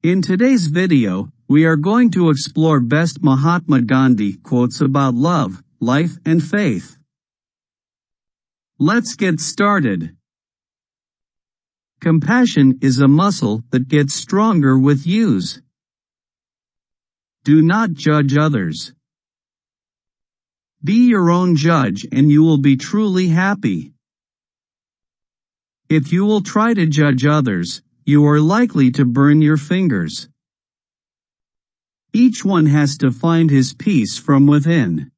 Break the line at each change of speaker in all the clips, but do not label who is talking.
In today's video, we are going to explore best Mahatma Gandhi quotes about love, life and faith. Let's get started. Compassion is a muscle that gets stronger with use. Do not judge others. Be your own judge and you will be truly happy. If you will try to judge others, you are likely to burn your fingers. Each one has to find his peace from within.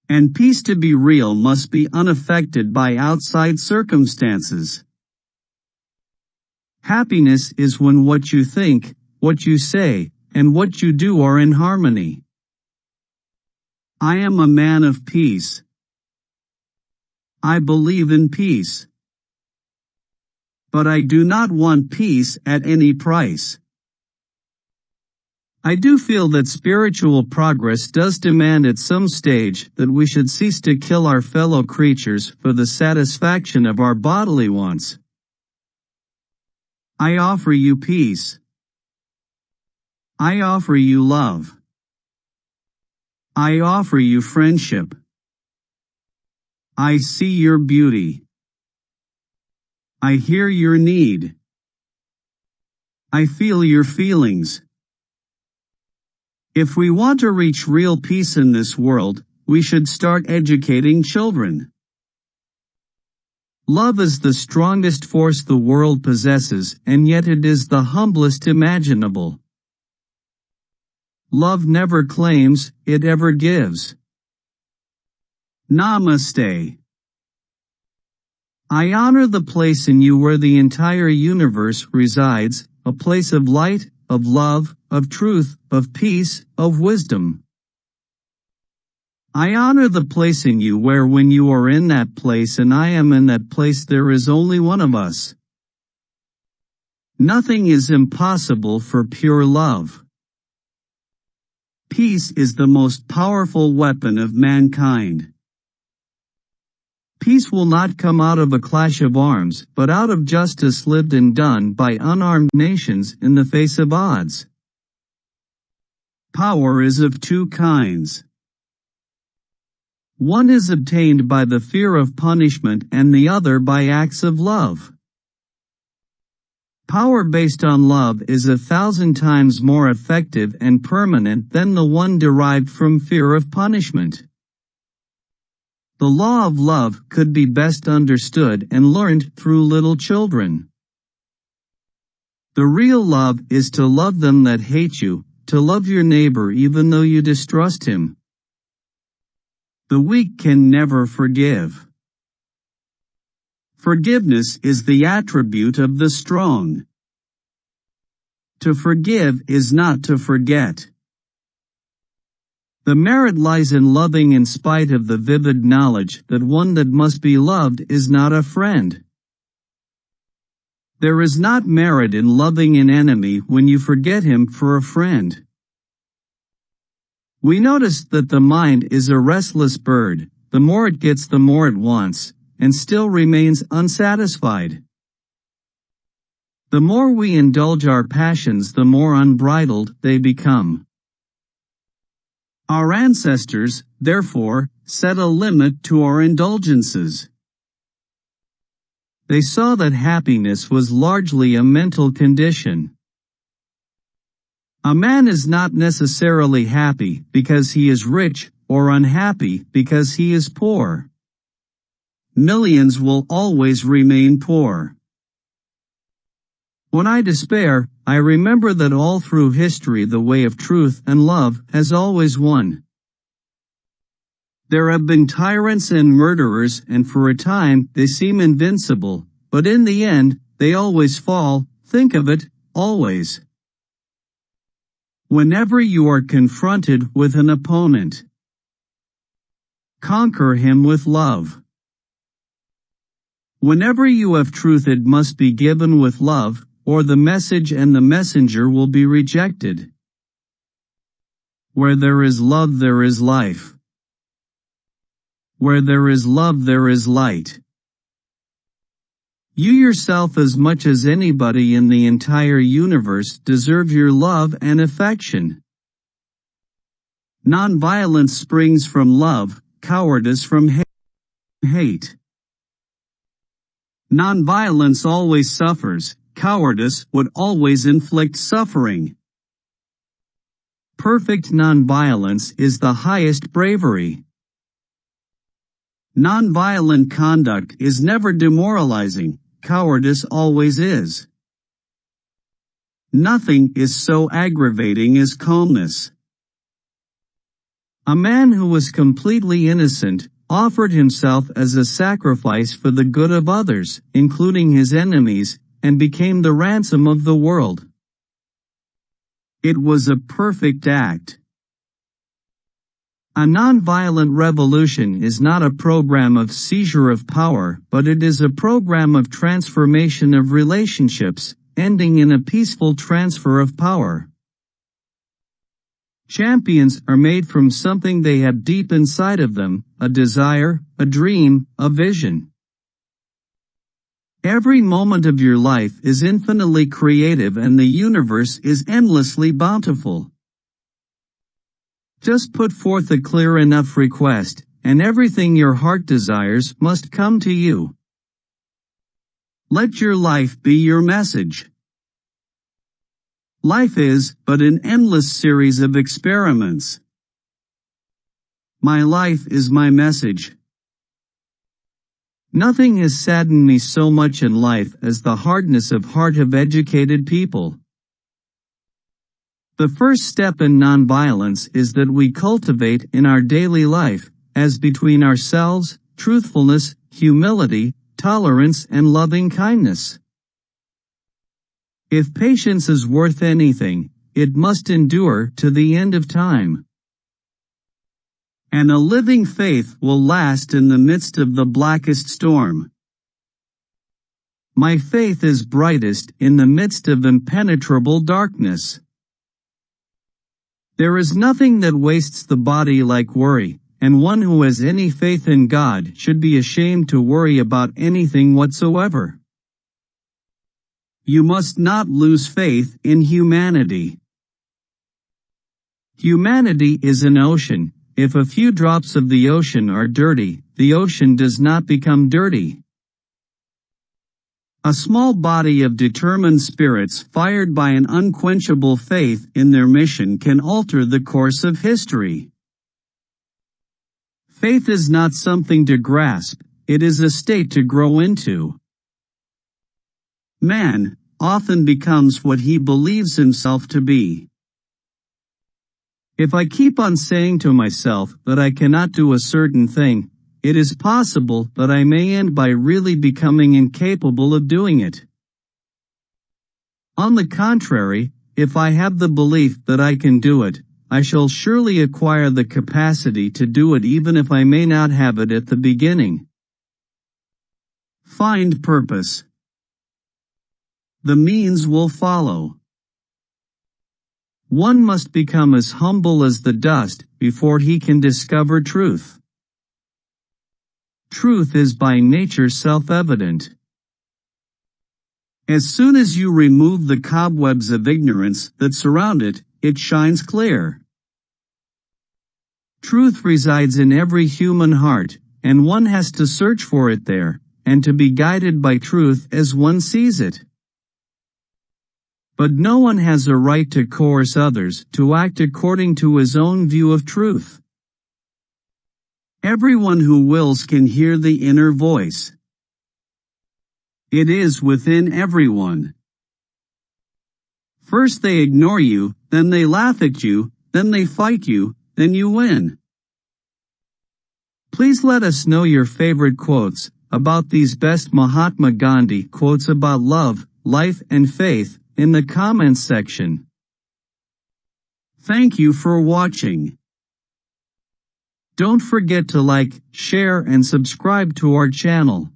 And peace to be real must be unaffected by outside circumstances. Happiness is when what you think, what you say, and what you do are in harmony. I am a man of peace. I believe in peace. But I do not want peace at any price. I do feel that spiritual progress does demand at some stage that we should cease to kill our fellow creatures for the satisfaction of our bodily wants. I offer you peace. I offer you love. I offer you friendship. I see your beauty. I hear your need. I feel your feelings. If we want to reach real peace in this world, we should start educating children. Love is the strongest force the world possesses, and yet it is the humblest imaginable. Love never claims, it ever gives. Namaste. I honor the place in you where the entire universe resides, a place of light, of love, of truth, of peace, of wisdom. I honor the place in you where when you are in that place and I am in that place there is only one of us. Nothing is impossible for pure love. Peace is the most powerful weapon of mankind. Peace will not come out of a clash of arms, but out of justice lived and done by unarmed nations in the face of odds. Power is of two kinds. One is obtained by the fear of punishment and the other by acts of love. Power based on love is 1,000 times more effective and permanent than the one derived from fear of punishment. The law of love could be best understood and learned through little children. The real love is to love them that hate you, to love your neighbor even though you distrust him. The weak can never forgive. Forgiveness is the attribute of the strong. To forgive is not to forget. The merit lies in loving in spite of the vivid knowledge that one that must be loved is not a friend. There is not merit in loving an enemy when you forget him for a friend. We notice that the mind is a restless bird, the more it gets the more it wants, and still remains unsatisfied. The more we indulge our passions the more unbridled they become. Our ancestors, therefore, set a limit to our indulgences. They saw that happiness was largely a mental condition. A man is not necessarily happy because he is rich, or unhappy because he is poor. Millions will always remain poor. When I despair, I remember that all through history the way of truth and love has always won. There have been tyrants and murderers and for a time they seem invincible, but in the end, they always fall, think of it, always. Whenever you are confronted with an opponent, conquer him with love. Whenever you have truth it must be given with love, or the message and the messenger will be rejected. Where there is love there is life. Where there is love there is light. You yourself as much as anybody in the entire universe deserve your love and affection. Nonviolence springs from love, cowardice from hate. Nonviolence always suffers, cowardice would always inflict suffering. Perfect nonviolence is the highest bravery. Nonviolent conduct is never demoralizing, cowardice always is. Nothing is so aggravating as calmness. A man who was completely innocent offered himself as a sacrifice for the good of others, including his enemies, and became the ransom of the world. It was a perfect act. A nonviolent revolution is not a program of seizure of power, but it is a program of transformation of relationships, ending in a peaceful transfer of power. Champions are made from something they have deep inside of them, a desire, a dream, a vision. Every moment of your life is infinitely creative and the universe is endlessly bountiful. Just put forth a clear enough request, and everything your heart desires must come to you. Let your life be your message. Life is but an endless series of experiments. My life is my message. Nothing has saddened me so much in life as the hardness of heart of educated people. The first step in nonviolence is that we cultivate in our daily life, as between ourselves, truthfulness, humility, tolerance and loving kindness. If patience is worth anything, it must endure to the end of time. And a living faith will last in the midst of the blackest storm. My faith is brightest in the midst of impenetrable darkness. There is nothing that wastes the body like worry, and one who has any faith in God should be ashamed to worry about anything whatsoever. You must not lose faith in humanity. Humanity is an ocean. If a few drops of the ocean are dirty, the ocean does not become dirty. A small body of determined spirits fired by an unquenchable faith in their mission can alter the course of history. Faith is not something to grasp, it is a state to grow into. Man often becomes what he believes himself to be. If I keep on saying to myself that I cannot do a certain thing, it is possible that I may end by really becoming incapable of doing it. On the contrary, if I have the belief that I can do it, I shall surely acquire the capacity to do it even if I may not have it at the beginning. Find purpose. The means will follow. One must become as humble as the dust before he can discover truth. Truth is by nature self-evident. As soon as you remove the cobwebs of ignorance that surround it, it shines clear. Truth resides in every human heart, and one has to search for it there, and to be guided by truth as one sees it. But no one has a right to coerce others to act according to his own view of truth. Everyone who wills can hear the inner voice. It is within everyone. First they ignore you, then they laugh at you, then they fight you, then you win. Please let us know your favorite quotes about these best Mahatma Gandhi quotes about love, life and faith in the comments section. Thank you for watching. Don't forget to like, share and subscribe to our channel.